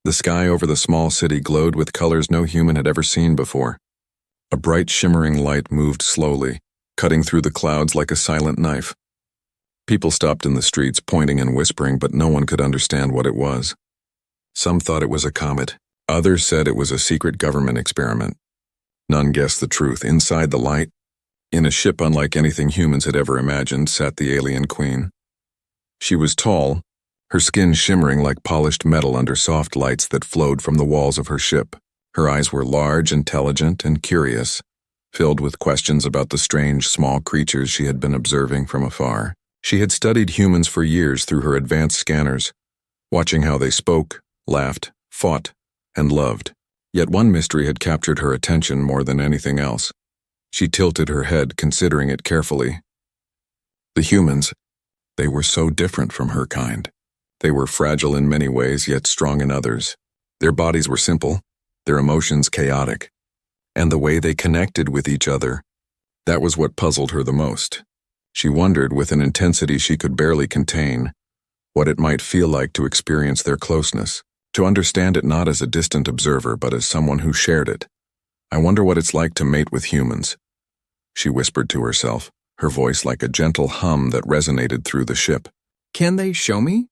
The sky over the small city glowed with colors no human had ever seen before. A bright shimmering light moved slowly, cutting through the clouds like a silent knife. People stopped in the streets, pointing and whispering, but no one could understand what it was. Some thought it was a comet. Others said it was a secret government experiment. None guessed the truth. Inside the light, in a ship unlike anything humans had ever imagined, sat the alien queen. She was tall, her skin shimmering like polished metal under soft lights that flowed from the walls of her ship. Her eyes were large, intelligent, and curious, filled with questions about the strange, small creatures she had been observing from afar. She had studied humans for years through her advanced scanners, watching how they spoke, laughed, fought, and loved. Yet one mystery had captured her attention more than anything else. She tilted her head, considering it carefully. The humans, they were so different from her kind. They were fragile in many ways, yet strong in others. Their bodies were simple, their emotions chaotic. And the way they connected with each other, that was what puzzled her the most. She wondered, with an intensity she could barely contain, what it might feel like to experience their closeness, to understand it not as a distant observer but as someone who shared it. I wonder what it's like to mate with humans, she whispered to herself, her voice like a gentle hum that resonated through the ship. Can they show me?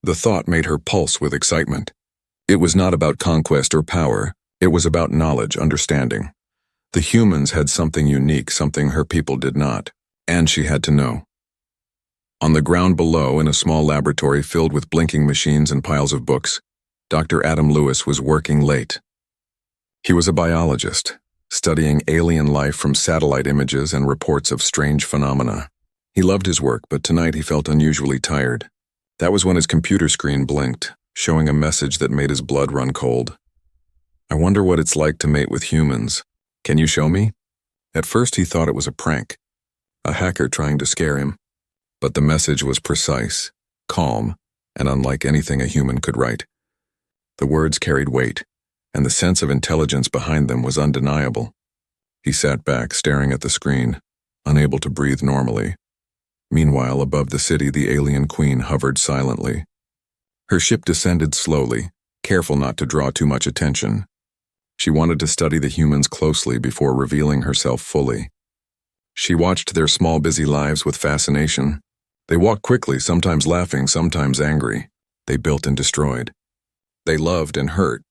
The thought made her pulse with excitement. It was not about conquest or power. It was about knowledge, understanding. The humans had something unique, something her people did not, and she had to know. On the ground below, in a small laboratory filled with blinking machines and piles of books, Dr. Adam Lewis was working late. He was a biologist, studying alien life from satellite images and reports of strange phenomena. He loved his work, but tonight he felt unusually tired. That was when his computer screen blinked, showing a message that made his blood run cold. I wonder what it's like to mate with humans. Can you show me? At first he thought it was a prank, a hacker trying to scare him. But the message was precise, calm, and unlike anything a human could write. The words carried weight, and the sense of intelligence behind them was undeniable. He sat back, staring at the screen, unable to breathe normally. Meanwhile, above the city, the alien queen hovered silently. Her ship descended slowly, careful not to draw too much attention. She wanted to study the humans closely before revealing herself fully. She watched their small, busy lives with fascination. They walked quickly, sometimes laughing, sometimes angry. They built and destroyed. They loved and hurt.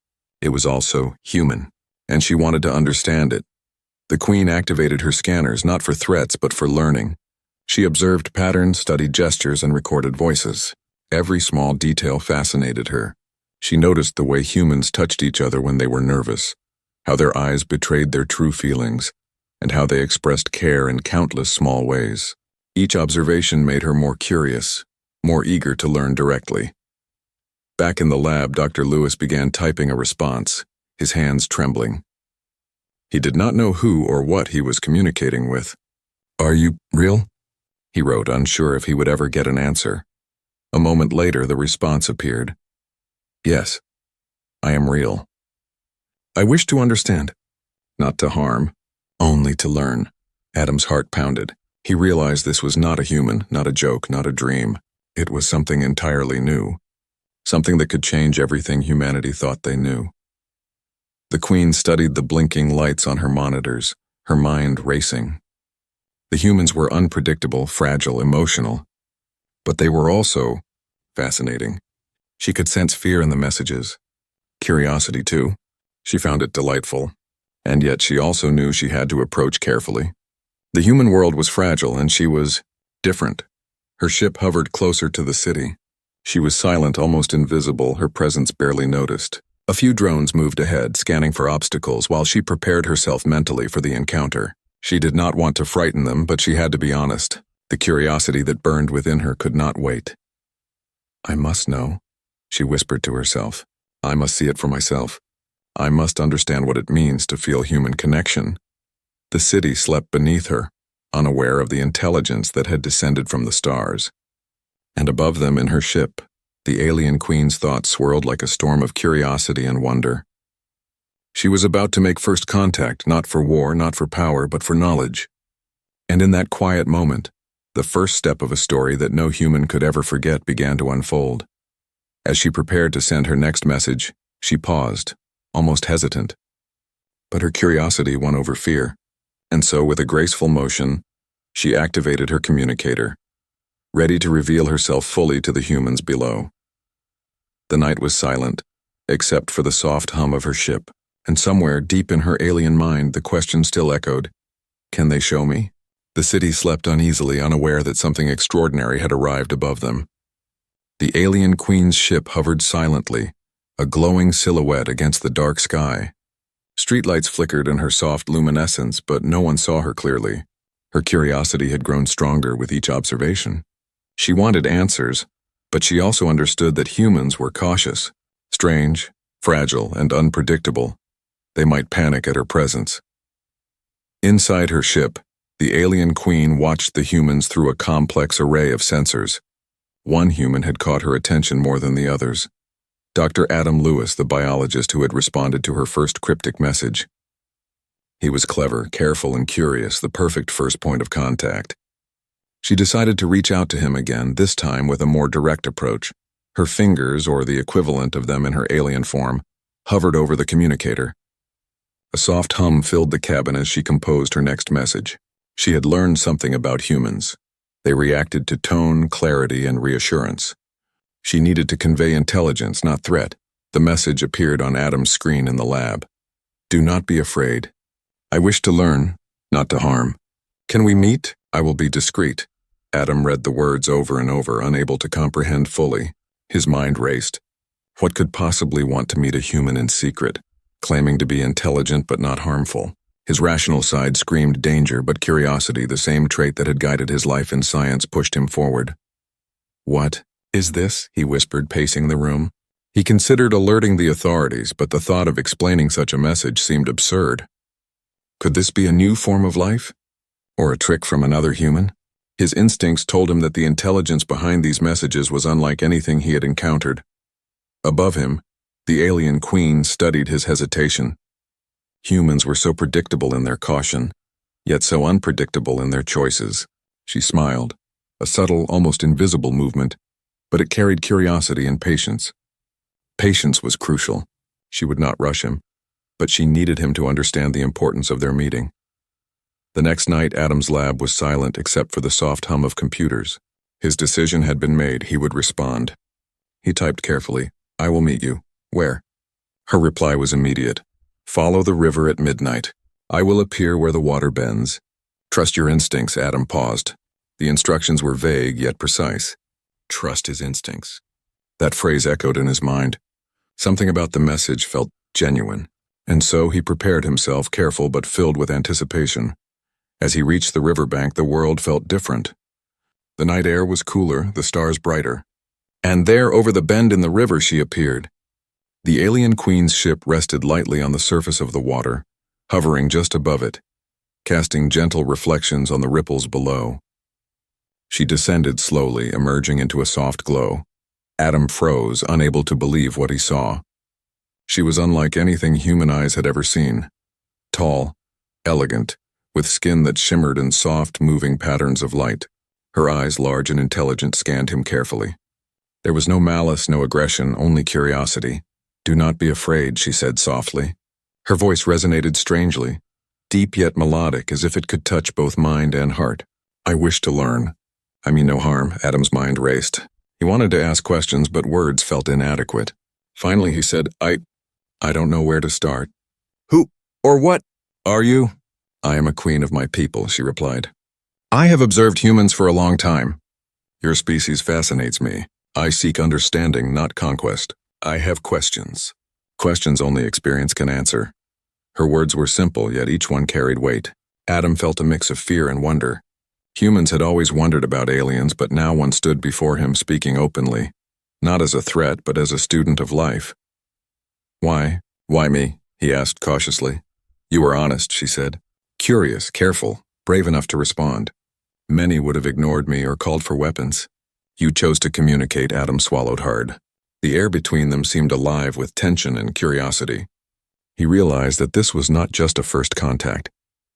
It was also human, and she wanted to understand it. The queen activated her scanners, not for threats, but for learning. She observed patterns, studied gestures, and recorded voices. Every small detail fascinated her. She noticed the way humans touched each other when they were nervous, how their eyes betrayed their true feelings, and how they expressed care in countless small ways. Each observation made her more curious, more eager to learn directly. Back in the lab, Dr. Lewis began typing a response, his hands trembling. He did not know who or what he was communicating with. "Are you real?" he wrote, unsure if he would ever get an answer. A moment later, the response appeared. "Yes, I am real. I wish to understand, not to harm, only to learn." Adam's heart pounded. He realized this was not a human, not a joke, not a dream. It was something entirely new. Something that could change everything humanity thought they knew. The queen studied the blinking lights on her monitors, her mind racing. The humans were unpredictable, fragile, emotional. But they were also fascinating. She could sense fear in the messages. Curiosity, too. She found it delightful. And yet she also knew she had to approach carefully. The human world was fragile, and she was different. Her ship hovered closer to the city. She was silent, almost invisible, her presence barely noticed. A few drones moved ahead, scanning for obstacles, while she prepared herself mentally for the encounter. She did not want to frighten them, but she had to be honest. The curiosity that burned within her could not wait. "I must know," she whispered to herself. "I must see it for myself. I must understand what it means to feel human connection." The city slept beneath her, unaware of the intelligence that had descended from the stars. And above them in her ship, the alien queen's thoughts swirled like a storm of curiosity and wonder. She was about to make first contact, not for war, not for power, but for knowledge. And in that quiet moment, the first step of a story that no human could ever forget began to unfold. As she prepared to send her next message, She paused, almost hesitant. But her curiosity won over fear, and so with a graceful motion, she activated her communicator, ready to reveal herself fully to the humans below. The night was silent, except for the soft hum of her ship, and somewhere deep in her alien mind the question still echoed, "Can they show me?" The city slept uneasily, unaware that something extraordinary had arrived above them. The alien queen's ship hovered silently, a glowing silhouette against the dark sky. Streetlights flickered in her soft luminescence, but no one saw her clearly. Her curiosity had grown stronger with each observation. She wanted answers, but she also understood that humans were cautious, strange, fragile, and unpredictable. They might panic at her presence. Inside her ship, the alien queen watched the humans through a complex array of sensors. One human had caught her attention more than the others. Dr. Adam Lewis, the biologist who had responded to her first cryptic message. He was clever, careful, and curious, the perfect first point of contact. She decided to reach out to him again, this time with a more direct approach. Her fingers, or the equivalent of them in her alien form, hovered over the communicator. A soft hum filled the cabin as she composed her next message. She had learned something about humans. They reacted to tone, clarity, and reassurance. She needed to convey intelligence, not threat. The message appeared on Adam's screen in the lab. "Do not be afraid. I wish to learn, not to harm. Can we meet? I will be discreet." Adam read the words over and over, unable to comprehend fully. His mind raced. What could possibly want to meet a human in secret, claiming to be intelligent but not harmful? His rational side screamed danger, but curiosity, the same trait that had guided his life in science, pushed him forward. "What is this?" he whispered, pacing the room. He considered alerting the authorities, but the thought of explaining such a message seemed absurd. Could this be a new form of life? Or a trick from another human? His instincts told him that the intelligence behind these messages was unlike anything he had encountered. Above him, the alien queen studied his hesitation. Humans were so predictable in their caution, yet so unpredictable in their choices. She smiled, a subtle, almost invisible movement, but it carried curiosity and patience. Patience was crucial. She would not rush him, but she needed him to understand the importance of their meeting. The next night, Adam's lab was silent except for the soft hum of computers. His decision had been made. He would respond. He typed carefully, "I will meet you." "Where?" Her reply was immediate. "Follow the river at midnight. I will appear where the water bends." "Trust your instincts," Adam paused. The instructions were vague yet precise. Trust his instincts. That phrase echoed in his mind. Something about the message felt genuine. And so he prepared himself, careful but filled with anticipation. As he reached the riverbank, the world felt different. The night air was cooler, the stars brighter. And there, over the bend in the river, she appeared. The alien queen's ship rested lightly on the surface of the water, hovering just above it, casting gentle reflections on the ripples below. She descended slowly, emerging into a soft glow. Adam froze, unable to believe what he saw. She was unlike anything human eyes had ever seen. Tall, elegant, with skin that shimmered in soft, moving patterns of light. Her eyes, large and intelligent, scanned him carefully. There was no malice, no aggression, only curiosity. "Do not be afraid," she said softly. Her voice resonated strangely, deep yet melodic, as if it could touch both mind and heart. "I wish to learn. I mean no harm." Adam's mind raced. He wanted to ask questions, but words felt inadequate. Finally he said, I don't know where to start." "Who or what are you?" "I am a queen of my people," she replied. "I have observed humans for a long time. Your species fascinates me. I seek understanding, not conquest. I have questions. Questions only experience can answer." Her words were simple, yet each one carried weight. Adam felt a mix of fear and wonder. Humans had always wondered about aliens, but now one stood before him speaking openly, not as a threat, but as a student of life. "Why? Why me?" he asked cautiously. "You were honest," she said. "Curious, careful, brave enough to respond. Many would have ignored me or called for weapons. You chose to communicate." Adam swallowed hard. The air between them seemed alive with tension and curiosity. He realized that this was not just a first contact.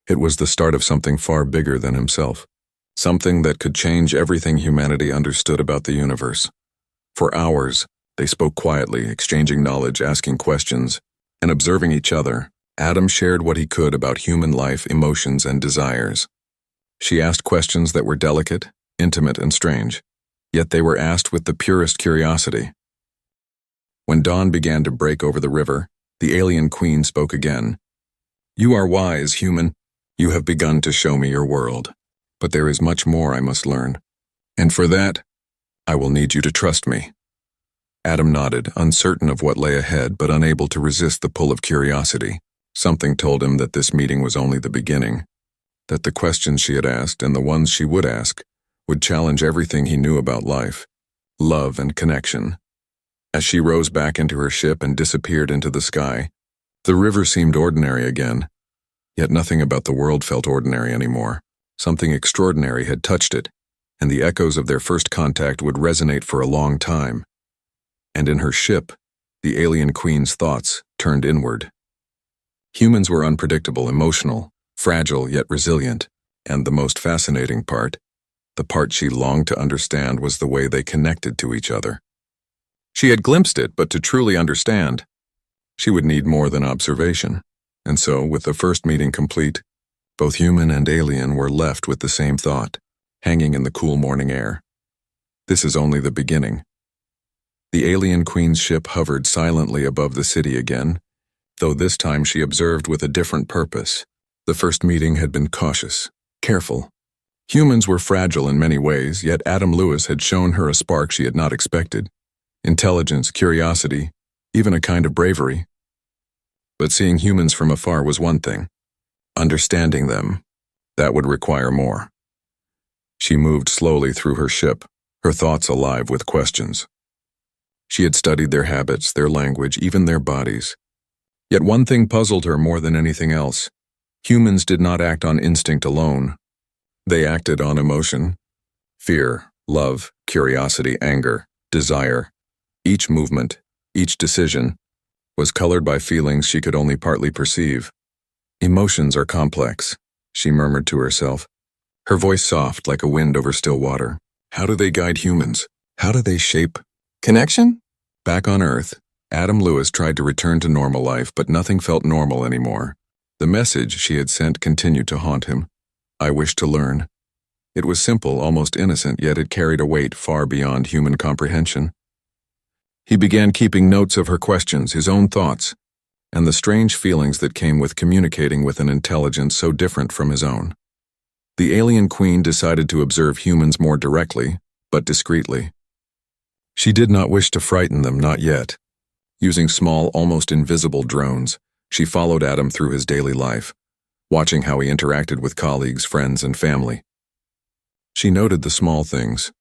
It was the start of something far bigger than himself. Something that could change everything humanity understood about the universe. For hours, They spoke quietly, exchanging knowledge, asking questions, and observing each other. Adam shared what he could about human life, emotions, and desires. She asked questions that were delicate, intimate, and strange, yet they were asked with the purest curiosity. When dawn began to break over the river, the alien queen spoke again. "You are wise, human. You have begun to show me your world. But there is much more I must learn. And for that, I will need you to trust me." Adam nodded, uncertain of what lay ahead but unable to resist the pull of curiosity. Something told him that this meeting was only the beginning, that the questions she had asked and the ones she would ask would challenge everything he knew about life, love, and connection. As she rose back into her ship and disappeared into the sky, the river seemed ordinary again. Yet nothing about the world felt ordinary anymore. Something extraordinary had touched it, and the echoes of their first contact would resonate for a long time. And in her ship, the alien queen's thoughts turned inward. Humans were unpredictable, emotional, fragile yet resilient, and the most fascinating part, the part she longed to understand, was the way they connected to each other. She had glimpsed it, but to truly understand, she would need more than observation. And so, with the first meeting complete, both human and alien were left with the same thought, hanging in the cool morning air. This is only the beginning. The alien queen's ship hovered silently above the city again, though this time she observed with a different purpose. The first meeting had been cautious, careful. Humans were fragile in many ways, yet Adam Lewis had shown her a spark she had not expected. Intelligence, curiosity, even a kind of bravery. But seeing humans from afar was one thing. Understanding them, that would require more. She moved slowly through her ship, her thoughts alive with questions. She had studied their habits, their language, even their bodies. Yet one thing puzzled her more than anything else. Humans did not act on instinct alone. They acted on emotion. Fear, love, curiosity, anger, desire. Each movement, each decision, was colored by feelings she could only partly perceive. "Emotions are complex," she murmured to herself, her voice soft like a wind over still water. "How do they guide humans? How do they shape connection?" Back on Earth, Adam Lewis tried to return to normal life, but nothing felt normal anymore. The message she had sent continued to haunt him. "I wish to learn." It was simple, almost innocent, yet it carried a weight far beyond human comprehension. He began keeping notes of her questions, his own thoughts, and the strange feelings that came with communicating with an intelligence so different from his own. The alien queen decided to observe humans more directly, but discreetly. She did not wish to frighten them, not yet. Using small, almost invisible drones, she followed Adam through his daily life, watching how he interacted with colleagues, friends, and family. She noted the small things,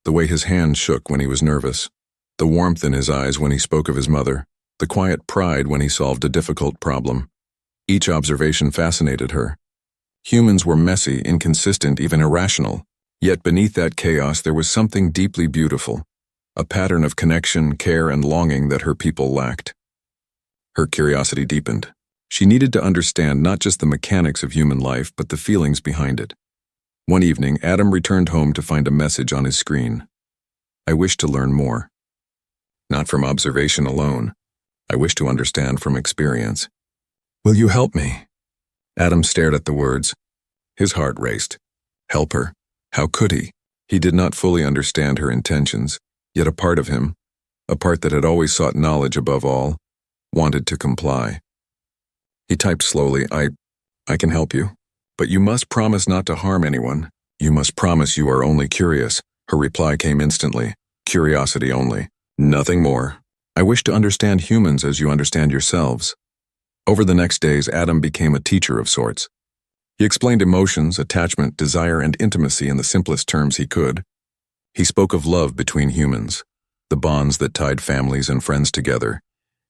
the way his hands shook when he was nervous, the warmth in his eyes when he spoke of his mother, the quiet pride when he solved a difficult problem. Each observation fascinated her. Humans were messy, inconsistent, even irrational, yet beneath that chaos there was something deeply beautiful, a pattern of connection, care, and longing that her people lacked. Her curiosity deepened. She needed to understand not just the mechanics of human life, but the feelings behind it. One evening, Adam returned home to find a message on his screen. "I wish to learn more. Not from observation alone. I wish to understand from experience. Will you help me?" Adam stared at the words. His heart raced. Help her? How could he? He did not fully understand her intentions, yet a part of him, a part that had always sought knowledge above all, wanted to comply. He typed slowly, I can help you, but you must promise not to harm anyone. You must promise you are only curious." Her reply came instantly. "Curiosity only. Nothing more. I wish to understand humans as you understand yourselves." Over the next days, Adam became a teacher of sorts. He explained emotions, attachment, desire, and intimacy in the simplest terms he could. He spoke of love between humans, the bonds that tied families and friends together,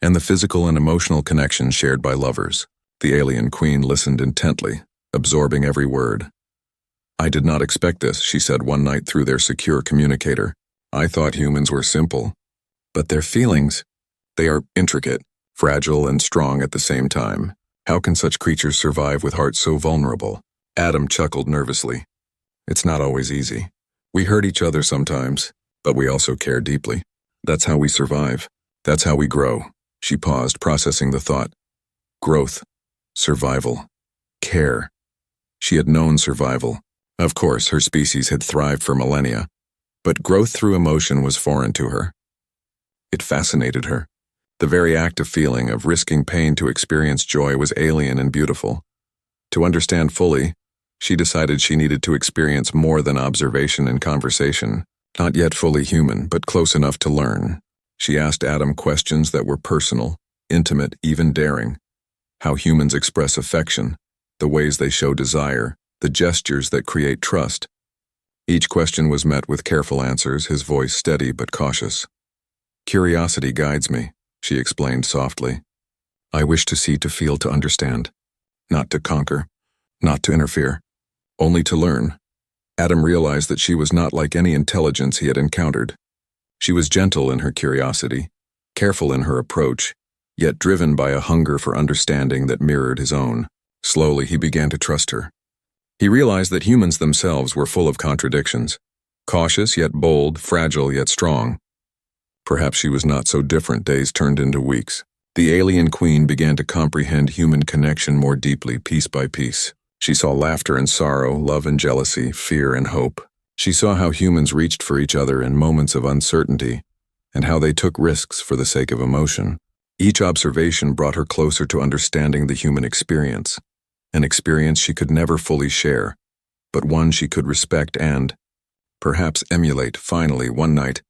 and the physical and emotional connections shared by lovers. The alien queen listened intently, absorbing every word. "I did not expect this," she said one night through their secure communicator. "I thought humans were simple. But their feelings, they are intricate, fragile, and strong at the same time. How can such creatures survive with hearts so vulnerable?" Adam chuckled nervously. "It's not always easy. We hurt each other sometimes, but we also care deeply. That's how we survive. That's how we grow. She paused, processing the thought. Growth. Survival. Care. She had known survival. Of course, her species had thrived for millennia. But growth through emotion was foreign to her. It fascinated her. The very act of feeling, of risking pain to experience joy, was alien and beautiful. To understand fully, she decided she needed to experience more than observation and conversation. Not yet fully human, but close enough to learn. She asked Adam questions that were personal, intimate, even daring. How humans express affection, the ways they show desire, the gestures that create trust. Each question was met with careful answers, his voice steady but cautious. Curiosity guides me, she explained softly. I wish to see, to feel, to understand. Not to conquer, not to interfere, only to learn. Adam realized that she was not like any intelligence he had encountered. She was gentle in her curiosity, careful in her approach, yet driven by a hunger for understanding that mirrored his own. Slowly, he began to trust her. He realized that humans themselves were full of contradictions, cautious yet bold, fragile yet strong. Perhaps she was not so different. Days turned into weeks. The alien queen began to comprehend human connection more deeply, piece by piece. She saw laughter and sorrow, love and jealousy, fear and hope. She saw how humans reached for each other in moments of uncertainty, and how they took risks for the sake of emotion. Each observation brought her closer to understanding the human experience, an experience she could never fully share, but one she could respect and, perhaps, emulate. Finally, one night,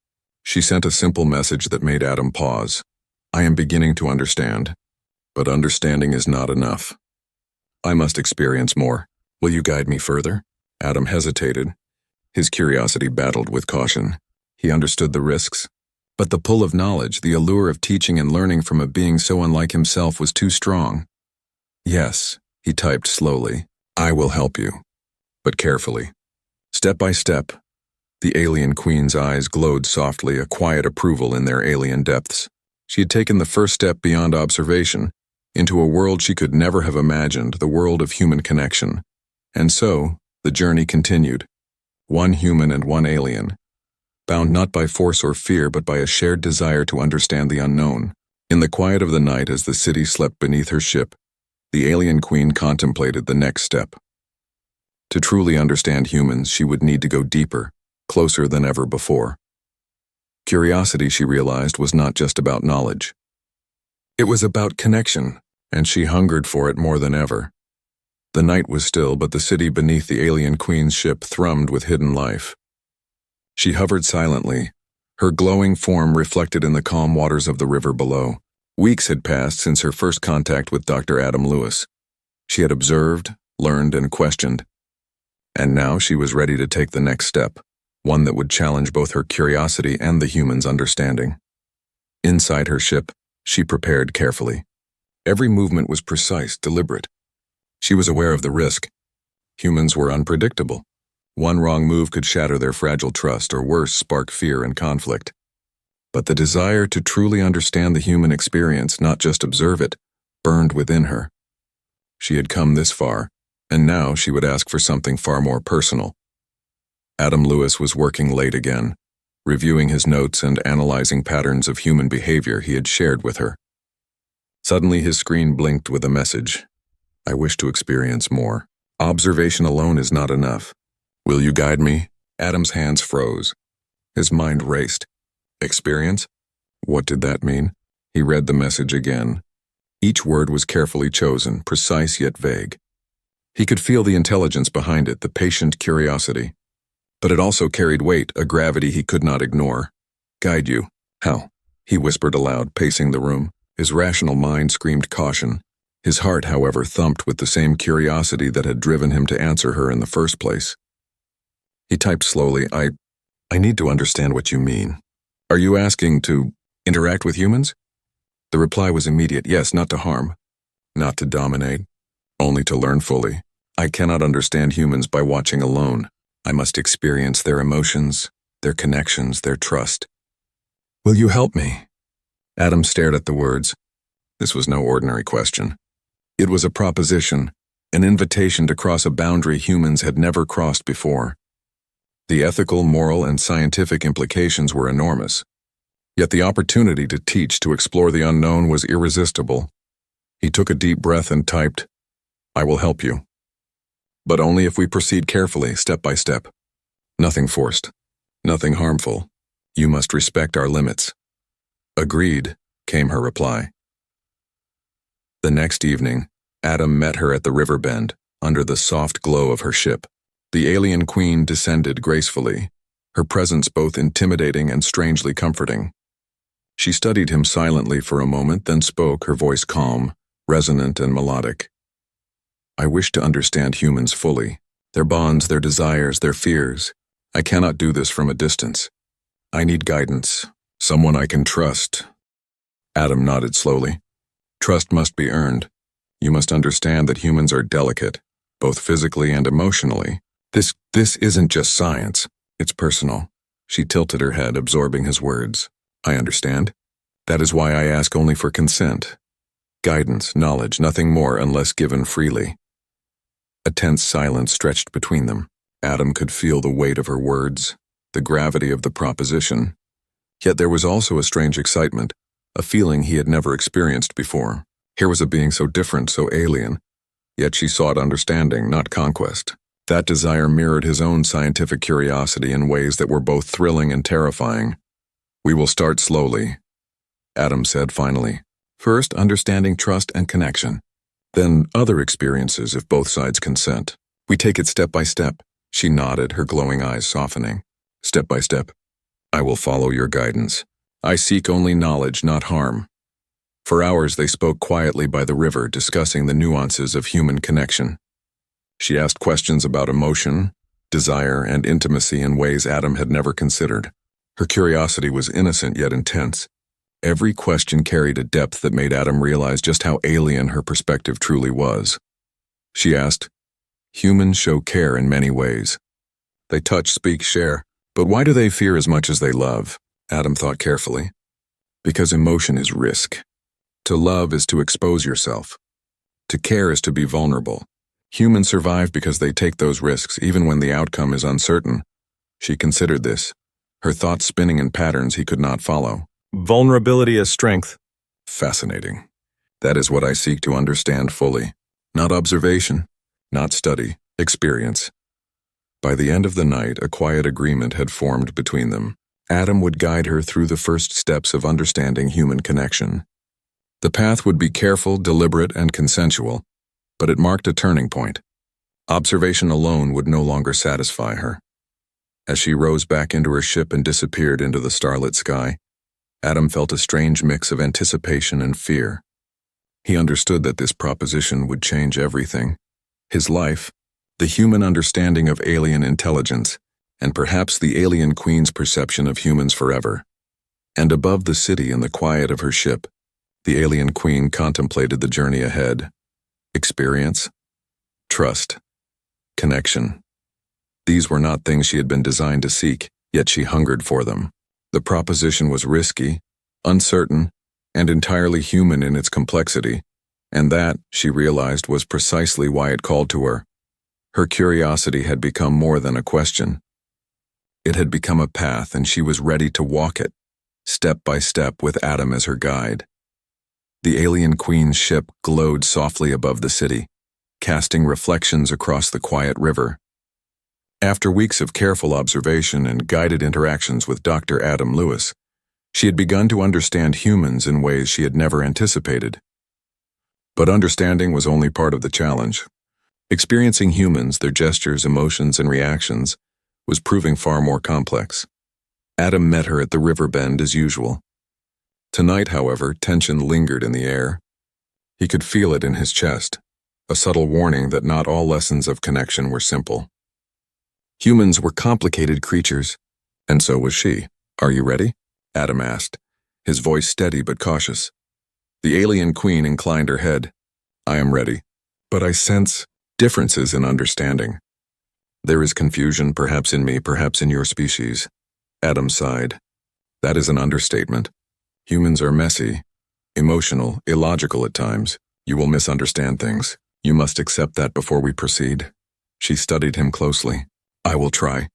she sent a simple message that made Adam pause. I am beginning to understand, but understanding is not enough. I must experience more. Will you guide me further? Adam hesitated. His curiosity battled with caution. He understood the risks, but the pull of knowledge, the allure of teaching and learning from a being so unlike himself, was too strong. Yes, he typed slowly. I will help you, but carefully. Step by step. The alien queen's eyes glowed softly, a quiet approval in their alien depths. She had taken the first step beyond observation, into a world she could never have imagined, the world of human connection. And so, the journey continued. One human and one alien, bound not by force or fear, but by a shared desire to understand the unknown. In the quiet of the night, as the city slept beneath her ship, the alien queen contemplated the next step. To truly understand humans, she would need to go deeper, closer than ever before. Curiosity, she realized, was not just about knowledge. It was about connection, and she hungered for it more than ever. The night was still, but the city beneath the alien queen's ship thrummed with hidden life. She hovered silently, her glowing form reflected in the calm waters of the river below. Weeks had passed since her first contact with Dr. Adam Lewis. She had observed, learned, and questioned. And now she was ready to take the next step, one that would challenge both her curiosity and the human's understanding. Inside her ship, she prepared carefully. Every movement was precise, deliberate. She was aware of the risk. Humans were unpredictable. One wrong move could shatter their fragile trust, or worse, spark fear and conflict. But the desire to truly understand the human experience, not just observe it, burned within her. She had come this far, and now she would ask for something far more personal. Adam Lewis was working late again, reviewing his notes and analyzing patterns of human behavior he had shared with her. Suddenly his screen blinked with a message. I wish to experience more. Observation alone is not enough. Will you guide me? Adam's hands froze. His mind raced. Experience? What did that mean? He read the message again. Each word was carefully chosen, precise yet vague. He could feel the intelligence behind it, the patient curiosity. But it also carried weight, a gravity he could not ignore. Guide you? How? He whispered aloud, pacing the room. His rational mind screamed caution. His heart, however, thumped with the same curiosity that had driven him to answer her in the first place. He typed slowly, I need to understand what you mean. Are you asking to interact with humans? The reply was immediate. Yes, not to harm, not to dominate, only to learn fully. I cannot understand humans by watching alone. I must experience their emotions, their connections, their trust. Will you help me? Adam stared at the words. This was no ordinary question. It was a proposition, an invitation to cross a boundary humans had never crossed before. The ethical, moral, and scientific implications were enormous. Yet the opportunity to teach, to explore the unknown, was irresistible. He took a deep breath and typed, "I will help you. But only if we proceed carefully, step by step. Nothing forced. Nothing harmful. You must respect our limits." "Agreed," came her reply. The next evening, Adam met her at the river bend, under the soft glow of her ship. The alien queen descended gracefully, her presence both intimidating and strangely comforting. She studied him silently for a moment, then spoke, her voice calm, resonant and melodic. "I wish to understand humans fully, their bonds, their desires, their fears. I cannot do this from a distance. I need guidance, someone I can trust." Adam nodded slowly. "Trust must be earned. You must understand that humans are delicate, both physically and emotionally. This isn't just science, it's personal." She tilted her head, absorbing his words. "I understand. That is why I ask only for consent. Guidance, knowledge, nothing more unless given freely." A tense silence stretched between them. Adam could feel the weight of her words, the gravity of the proposition. Yet there was also a strange excitement, a feeling he had never experienced before. Here was a being so different, so alien. Yet she sought understanding, not conquest. That desire mirrored his own scientific curiosity in ways that were both thrilling and terrifying. "We will start slowly," Adam said finally. "First, understanding trust and connection. Then other experiences if both sides consent. We take it step by step." She nodded, her glowing eyes softening. "Step by step. I will follow your guidance. I seek only knowledge, not harm." For hours they spoke quietly by the river, discussing the nuances of human connection. She asked questions about emotion, desire, and intimacy in ways Adam had never considered. Her curiosity was innocent yet intense. Every question carried a depth that made Adam realize just how alien her perspective truly was. She asked, "Humans show care in many ways. They touch, speak, share. But why do they fear as much as they love?" Adam thought carefully. "Because emotion is risk. To love is to expose yourself. To care is to be vulnerable. Humans survive because they take those risks, even when the outcome is uncertain." She considered this, her thoughts spinning in patterns he could not follow. "Vulnerability as strength." Fascinating. That is what I seek to understand fully. Not observation, not study, experience. By the end of the night, a quiet agreement had formed between them. Adam would guide her through the first steps of understanding human connection. The path would be careful, deliberate, and consensual, but it marked a turning point. Observation alone would no longer satisfy her. As she rose back into her ship and disappeared into the starlit sky, Adam felt a strange mix of anticipation and fear. He understood that this proposition would change everything. His life, the human understanding of alien intelligence, and perhaps the alien queen's perception of humans forever. And above the city in the quiet of her ship, the alien queen contemplated the journey ahead. Experience, trust, connection. These were not things she had been designed to seek, yet she hungered for them. The proposition was risky, uncertain, and entirely human in its complexity, and that, she realized, was precisely why it called to her. Her curiosity had become more than a question. It had become a path, and she was ready to walk it, step by step with Adam as her guide. The alien queen's ship glowed softly above the city, casting reflections across the quiet river. After weeks of careful observation and guided interactions with Dr. Adam Lewis, she had begun to understand humans in ways she had never anticipated. But understanding was only part of the challenge. Experiencing humans, their gestures, emotions, and reactions, was proving far more complex. Adam met her at the river bend as usual. Tonight, however, tension lingered in the air. He could feel it in his chest, a subtle warning that not all lessons of connection were simple. Humans were complicated creatures, and so was she. "Are you ready?" Adam asked, his voice steady but cautious. The alien queen inclined her head. "I am ready, but I sense differences in understanding. There is confusion, perhaps in me, perhaps in your species." Adam sighed. "That is an understatement. Humans are messy, emotional, illogical at times. You will misunderstand things. You must accept that before we proceed." She studied him closely. "I will try.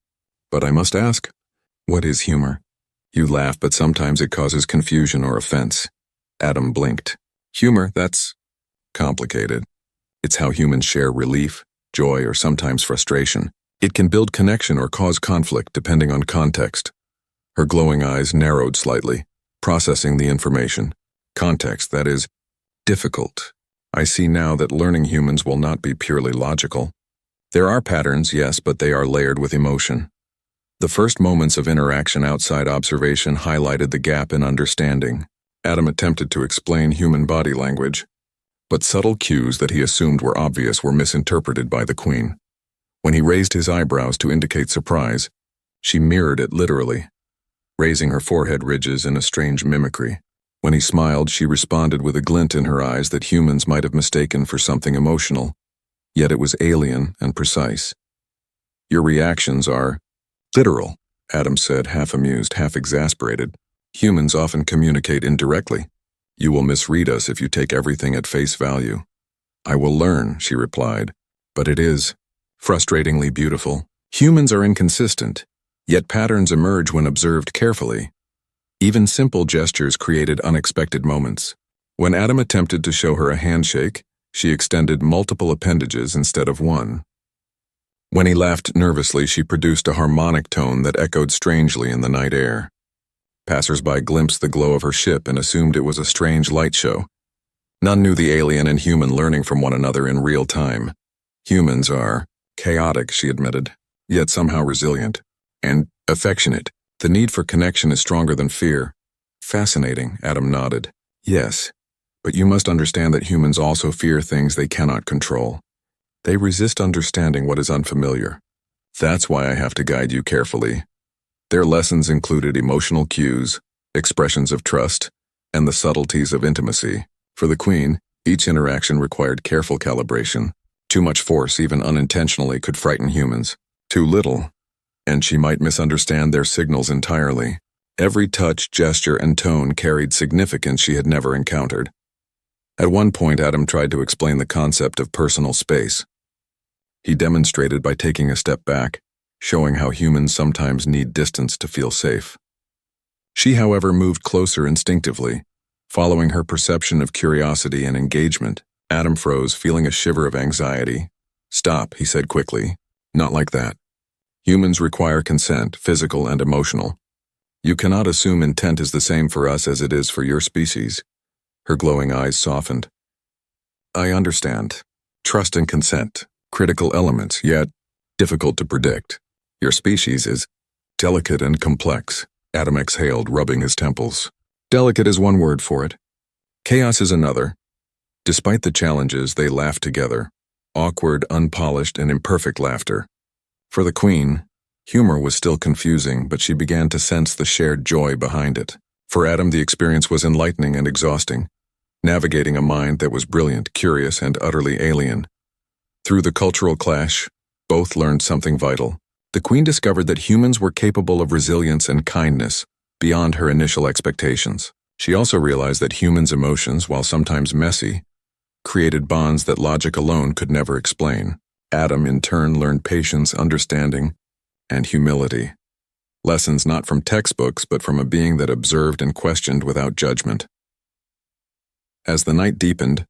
But I must ask, what is humor?" You laugh, but sometimes it causes confusion or offense. Adam blinked. Humor, that's complicated. It's how humans share relief, joy, or sometimes frustration. It can build connection or cause conflict depending on context. Her glowing eyes narrowed slightly, processing the information. Context, that is, difficult. I see now that learning humans will not be purely logical. There are patterns, yes, but they are layered with emotion. The first moments of interaction outside observation highlighted the gap in understanding. Adam attempted to explain human body language, but subtle cues that he assumed were obvious were misinterpreted by the Queen. When he raised his eyebrows to indicate surprise, she mirrored it literally, raising her forehead ridges in a strange mimicry. When he smiled, she responded with a glint in her eyes that humans might have mistaken for something emotional, yet it was alien and precise. Your reactions are literal, Adam said, half amused, half exasperated. Humans often communicate indirectly. You will misread us if you take everything at face value. I will learn, she replied, but it is frustratingly beautiful. Humans are inconsistent, yet patterns emerge when observed carefully. Even simple gestures created unexpected moments. When Adam attempted to show her a handshake, she extended multiple appendages instead of one. When he laughed nervously, she produced a harmonic tone that echoed strangely in the night air. Passers-by glimpsed the glow of her ship and assumed it was a strange light show. None knew the alien and human learning from one another in real time. Humans are chaotic, she admitted, yet somehow resilient and affectionate. The need for connection is stronger than fear. Fascinating, Adam nodded. Yes, but you must understand that humans also fear things they cannot control. They resist understanding what is unfamiliar. That's why I have to guide you carefully. Their lessons included emotional cues, expressions of trust, and the subtleties of intimacy. For the Queen, each interaction required careful calibration. Too much force, even unintentionally, could frighten humans. Too little, and she might misunderstand their signals entirely. Every touch, gesture, and tone carried significance she had never encountered. At one point, Adam tried to explain the concept of personal space. He demonstrated by taking a step back, showing how humans sometimes need distance to feel safe. She, however, moved closer instinctively, following her perception of curiosity and engagement. Adam froze, feeling a shiver of anxiety. Stop, he said quickly. Not like that. Humans require consent, physical and emotional. You cannot assume intent is the same for us as it is for your species. Her glowing eyes softened. I understand. Trust and consent, critical elements, yet difficult to predict. Your species is delicate and complex. Adam exhaled, rubbing his temples. Delicate is one word for it. Chaos is another. Despite the challenges, they laughed together. Awkward, unpolished, and imperfect laughter. For the Queen, humor was still confusing, but she began to sense the shared joy behind it. For Adam, the experience was enlightening and exhausting, navigating a mind that was brilliant, curious, and utterly alien. Through the cultural clash, both learned something vital. The Queen discovered that humans were capable of resilience and kindness beyond her initial expectations. She also realized that humans' emotions, while sometimes messy, created bonds that logic alone could never explain. Adam, in turn, learned patience, understanding, and humility. Lessons not from textbooks, but from a being that observed and questioned without judgment. As the night deepened,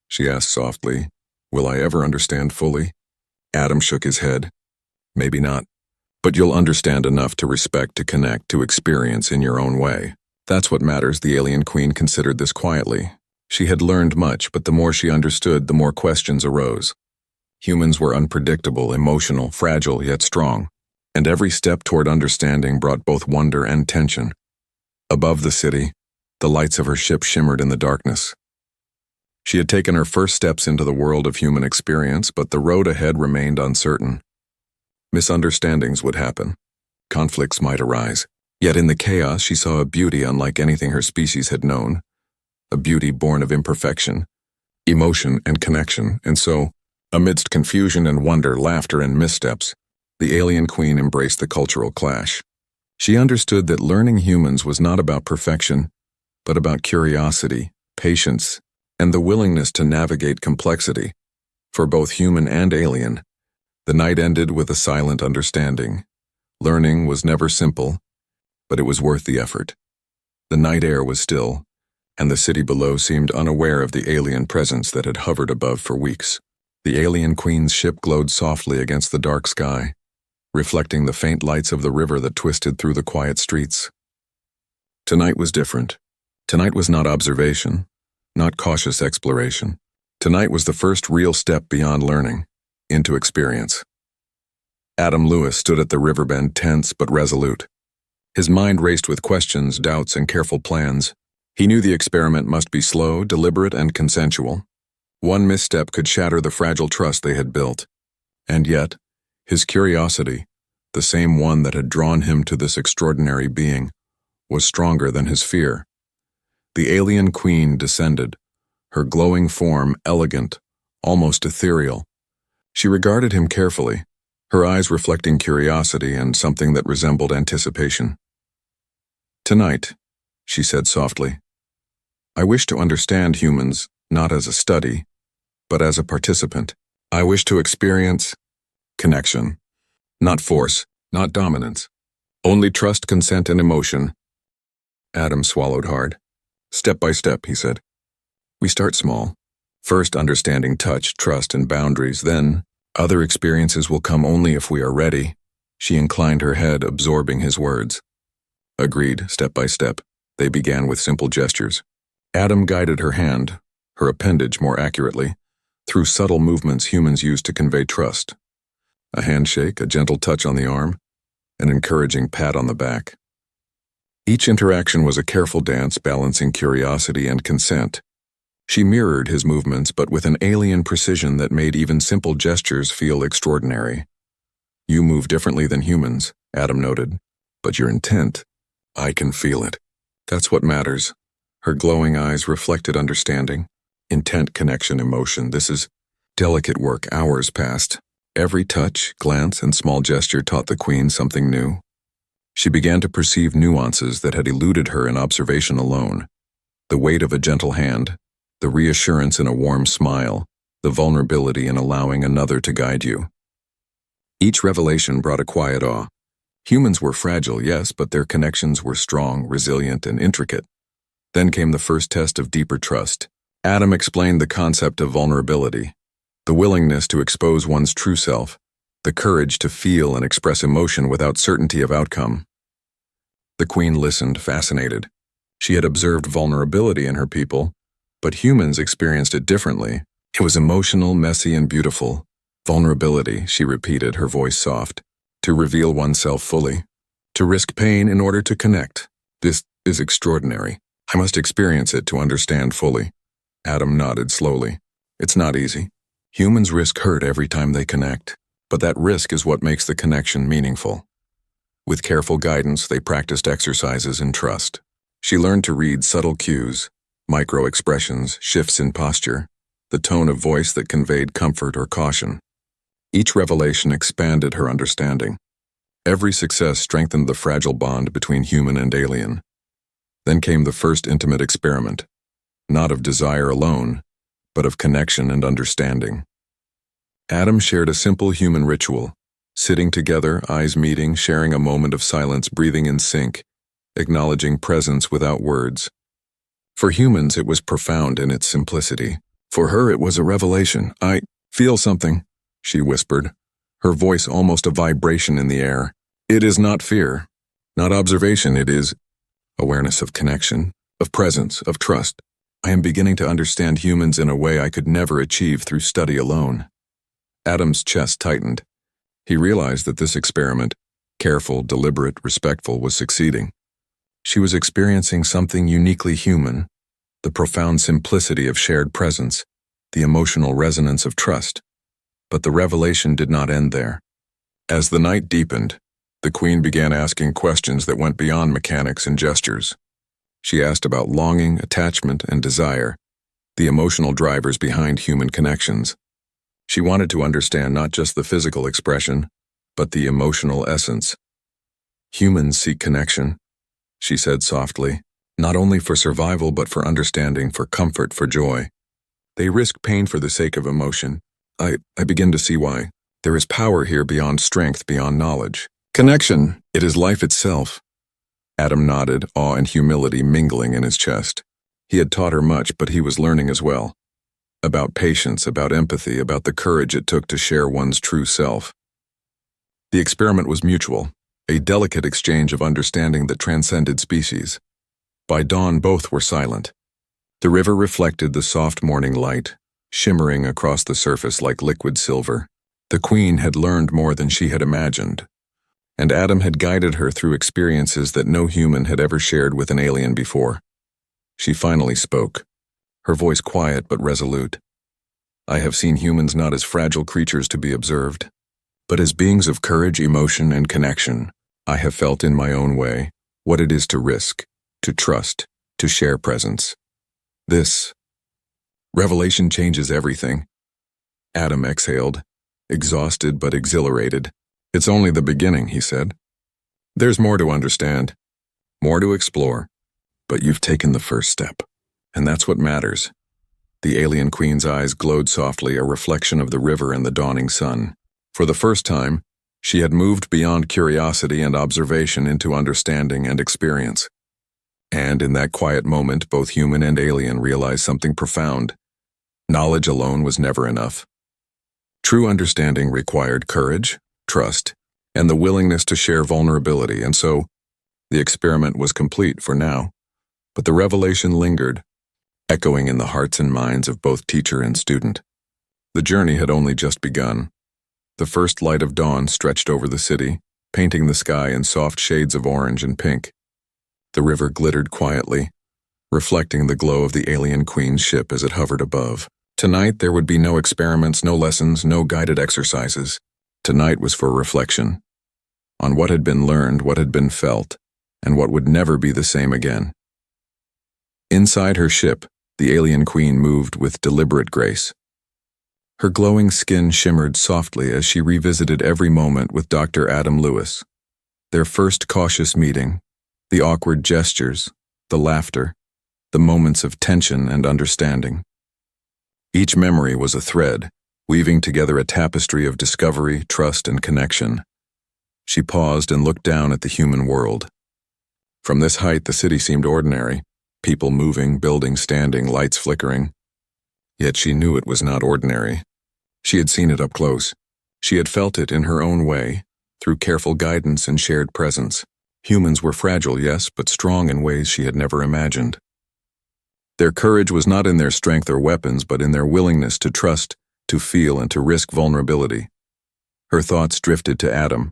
she asked softly, "Will I ever understand fully?" Adam shook his head. Maybe not. But you'll understand enough to respect, to connect, to experience in your own way. That's what matters, the alien Queen considered this quietly. She had learned much, but the more she understood, the more questions arose. Humans were unpredictable, emotional, fragile, yet strong. And every step toward understanding brought both wonder and tension. Above the city, the lights of her ship shimmered in the darkness. She had taken her first steps into the world of human experience, but the road ahead remained uncertain. Misunderstandings would happen. Conflicts might arise. Yet in the chaos, she saw a beauty unlike anything her species had known. A beauty born of imperfection, emotion, and connection. And so, amidst confusion and wonder, laughter and missteps, the alien Queen embraced the cultural clash. She understood that learning humans was not about perfection, but about curiosity, patience, and the willingness to navigate complexity. For both human and alien, the night ended with a silent understanding. Learning was never simple, but it was worth the effort. The night air was still, and the city below seemed unaware of the alien presence that had hovered above for weeks. The alien queen's ship glowed softly against the dark sky, reflecting the faint lights of the river that twisted through the quiet streets. Tonight was different. Tonight was not observation, not cautious exploration. Tonight was the first real step beyond learning, into experience. Adam Lewis stood at the riverbend, tense but resolute. His mind raced with questions, doubts, and careful plans. He knew the experiment must be slow, deliberate, and consensual. One misstep could shatter the fragile trust they had built. And yet, his curiosity, the same one that had drawn him to this extraordinary being, was stronger than his fear. The alien queen descended, her glowing form elegant, almost ethereal. She regarded him carefully, her eyes reflecting curiosity and something that resembled anticipation. "Tonight," she said softly, "I wish to understand humans not as a study, but as a participant. I wish to experience connection, not force, not dominance, only trust, consent, and emotion." Adam swallowed hard. "Step by step," he said. "We start small. First understanding touch, trust, and boundaries, then other experiences will come only if we are ready." She inclined her head, absorbing his words. Agreed, step by step. They began with simple gestures. Adam guided her hand, her appendage more accurately, through subtle movements humans use to convey trust. A handshake, a gentle touch on the arm, an encouraging pat on the back. Each interaction was a careful dance balancing curiosity and consent. She mirrored his movements, but with an alien precision that made even simple gestures feel extraordinary. "You move differently than humans," Adam noted, "but your intent, I can feel it. That's what matters." Her glowing eyes reflected understanding, intent, connection, emotion. "This is delicate work." Hours passed. Every touch, glance, and small gesture taught the queen something new. She began to perceive nuances that had eluded her in observation alone. The weight of a gentle hand, the reassurance in a warm smile, the vulnerability in allowing another to guide you. Each revelation brought a quiet awe. Humans were fragile, yes, but their connections were strong, resilient, and intricate. Then came the first test of deeper trust. Adam explained the concept of vulnerability, the willingness to expose one's true self, the courage to feel and express emotion without certainty of outcome. The queen listened, fascinated. She had observed vulnerability in her people, but humans experienced it differently. It was emotional, messy, and beautiful. "Vulnerability," she repeated, her voice soft. "To reveal oneself fully. To risk pain in order to connect. This is extraordinary. I must experience it to understand fully." Adam nodded slowly. "It's not easy. Humans risk hurt every time they connect, but that risk is what makes the connection meaningful." With careful guidance, they practiced exercises in trust. She learned to read subtle cues, micro-expressions, shifts in posture, the tone of voice that conveyed comfort or caution. Each revelation expanded her understanding. Every success strengthened the fragile bond between human and alien. Then came the first intimate experiment, not of desire alone, but of connection and understanding. Adam shared a simple human ritual, sitting together, eyes meeting, sharing a moment of silence, breathing in sync, acknowledging presence without words. For humans, it was profound in its simplicity. For her, it was a revelation. "I feel something," she whispered, her voice almost a vibration in the air. "It is not fear, not observation, it is awareness of connection, of presence, of trust. I am beginning to understand humans in a way I could never achieve through study alone." Adam's chest tightened. He realized that this experiment, careful, deliberate, respectful, was succeeding. She was experiencing something uniquely human, the profound simplicity of shared presence, the emotional resonance of trust. But the revelation did not end there. As the night deepened, the queen began asking questions that went beyond mechanics and gestures. She asked about longing, attachment, and desire, the emotional drivers behind human connections. She wanted to understand not just the physical expression, but the emotional essence. "Humans seek connection," she said softly, "not only for survival but for understanding, for comfort, for joy. They risk pain for the sake of emotion. I begin to see why. There is power here beyond strength, beyond knowledge. Connection, it is life itself." Adam nodded, awe and humility mingling in his chest. He had taught her much, but he was learning as well. About patience, about empathy, about the courage it took to share one's true self. The experiment was mutual, a delicate exchange of understanding that transcended species. By dawn, both were silent. The river reflected the soft morning light, shimmering across the surface like liquid silver. The Queen had learned more than she had imagined, and Adam had guided her through experiences that no human had ever shared with an alien before. She finally spoke, her voice quiet but resolute. I have seen humans not as fragile creatures to be observed, but as beings of courage, emotion, and connection. I have felt in my own way what it is to risk, to trust, to share presence. This revelation changes everything. Adam exhaled, exhausted but exhilarated. It's only the beginning, he said. There's more to understand, more to explore, but you've taken the first step, and that's what matters. The alien queen's eyes glowed softly, a reflection of the river and the dawning sun. For the first time, she had moved beyond curiosity and observation into understanding and experience. And in that quiet moment, both human and alien realized something profound. Knowledge alone was never enough. True understanding required courage, trust, and the willingness to share vulnerability, and so the experiment was complete for now. But the revelation lingered, echoing in the hearts and minds of both teacher and student. The journey had only just begun. The first light of dawn stretched over the city, painting the sky in soft shades of orange and pink. The river glittered quietly, reflecting the glow of the alien queen's ship as it hovered above. Tonight there would be no experiments, no lessons, no guided exercises. Tonight was for reflection, on what had been learned, what had been felt, and what would never be the same again. Inside her ship, the alien queen moved with deliberate grace. Her glowing skin shimmered softly as she revisited every moment with Dr. Adam Lewis. Their first cautious meeting, the awkward gestures, the laughter, the moments of tension and understanding. Each memory was a thread, weaving together a tapestry of discovery, trust, and connection. She paused and looked down at the human world. From this height, the city seemed ordinary, people moving, buildings standing, lights flickering. Yet she knew it was not ordinary. She had seen it up close. She had felt it in her own way, through careful guidance and shared presence. Humans were fragile, yes, but strong in ways she had never imagined. Their courage was not in their strength or weapons, but in their willingness to trust, to feel, and to risk vulnerability. Her thoughts drifted to Adam.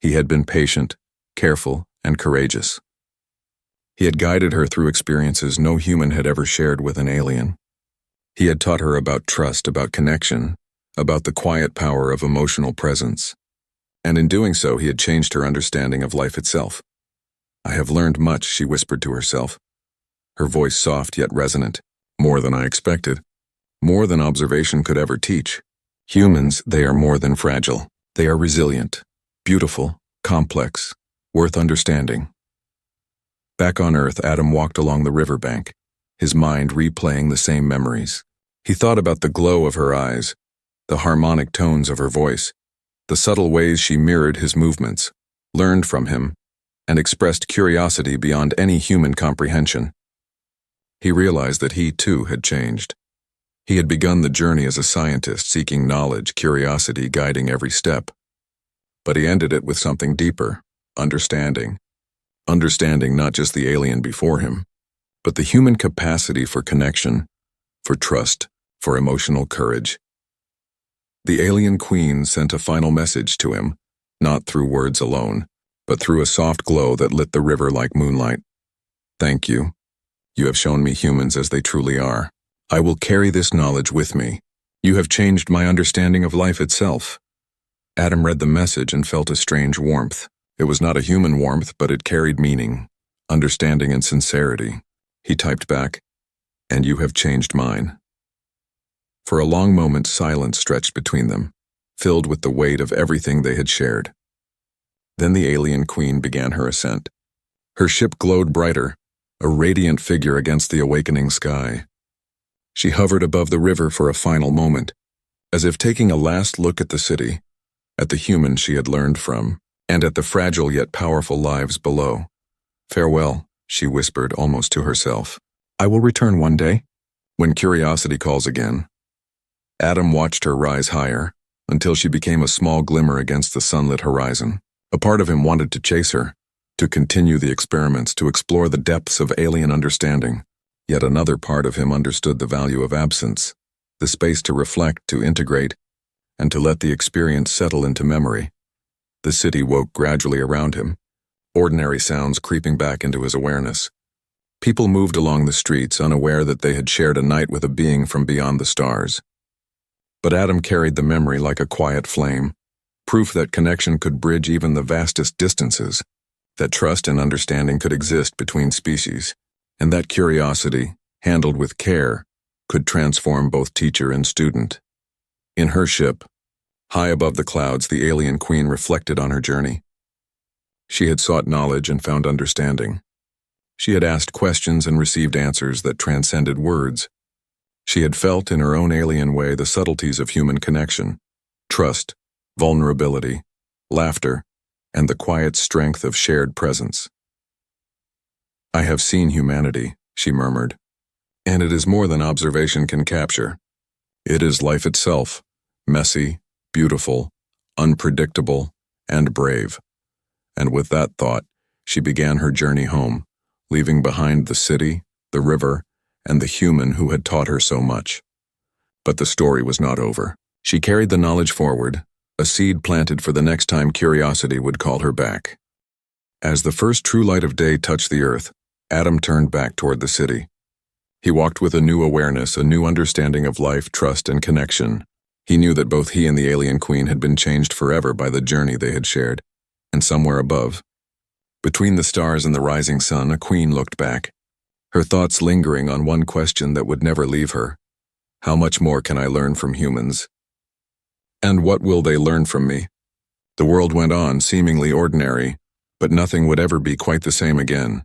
He had been patient, careful, and courageous. He had guided her through experiences no human had ever shared with an alien. He had taught her about trust, about connection, about the quiet power of emotional presence. And in doing so, he had changed her understanding of life itself. I have learned much, she whispered to herself, her voice soft yet resonant. More than I expected. More than observation could ever teach. Humans, they are more than fragile. They are resilient, beautiful, complex, worth understanding. Back on Earth, Adam walked along the riverbank, his mind replaying the same memories. He thought about the glow of her eyes, the harmonic tones of her voice, the subtle ways she mirrored his movements, learned from him, and expressed curiosity beyond any human comprehension. He realized that he, too, had changed. He had begun the journey as a scientist, seeking knowledge, curiosity guiding every step. But he ended it with something deeper, understanding. Understanding not just the alien before him, but the human capacity for connection, for trust, for emotional courage. The alien queen sent a final message to him, not through words alone, but through a soft glow that lit the river like moonlight. Thank you. You have shown me humans as they truly are. I will carry this knowledge with me. You have changed my understanding of life itself. Adam read the message and felt a strange warmth. It was not a human warmth, but it carried meaning, understanding, and sincerity. He typed back, "And you have changed mine." For a long moment, silence stretched between them, filled with the weight of everything they had shared. Then the alien queen began her ascent. Her ship glowed brighter, a radiant figure against the awakening sky. She hovered above the river for a final moment, as if taking a last look at the city, at the humans she had learned from, and at the fragile yet powerful lives below. Farewell, she whispered almost to herself. I will return one day. When curiosity calls again. Adam watched her rise higher, until she became a small glimmer against the sunlit horizon. A part of him wanted to chase her, to continue the experiments, to explore the depths of alien understanding. Yet another part of him understood the value of absence, the space to reflect, to integrate, and to let the experience settle into memory. The city woke gradually around him, ordinary sounds creeping back into his awareness. People moved along the streets, unaware that they had shared a night with a being from beyond the stars. But Adam carried the memory like a quiet flame, proof that connection could bridge even the vastest distances, that trust and understanding could exist between species, and that curiosity, handled with care, could transform both teacher and student. In her ship, high above the clouds, the alien queen reflected on her journey. She had sought knowledge and found understanding. She had asked questions and received answers that transcended words. She had felt in her own alien way the subtleties of human connection, trust, vulnerability, laughter, and the quiet strength of shared presence. I have seen humanity, she murmured, and it is more than observation can capture. It is life itself, messy, beautiful, unpredictable, and brave. And with that thought, she began her journey home, leaving behind the city, the river, and the human who had taught her so much. But the story was not over. She carried the knowledge forward, a seed planted for the next time curiosity would call her back. As the first true light of day touched the earth, Adam turned back toward the city. He walked with a new awareness, a new understanding of life, trust, and connection. He knew that both he and the alien queen had been changed forever by the journey they had shared. And somewhere above, between the stars and the rising sun, a queen looked back, her thoughts lingering on one question that would never leave her. How much more can I learn from humans? And what will they learn from me? The world went on, seemingly ordinary, but nothing would ever be quite the same again.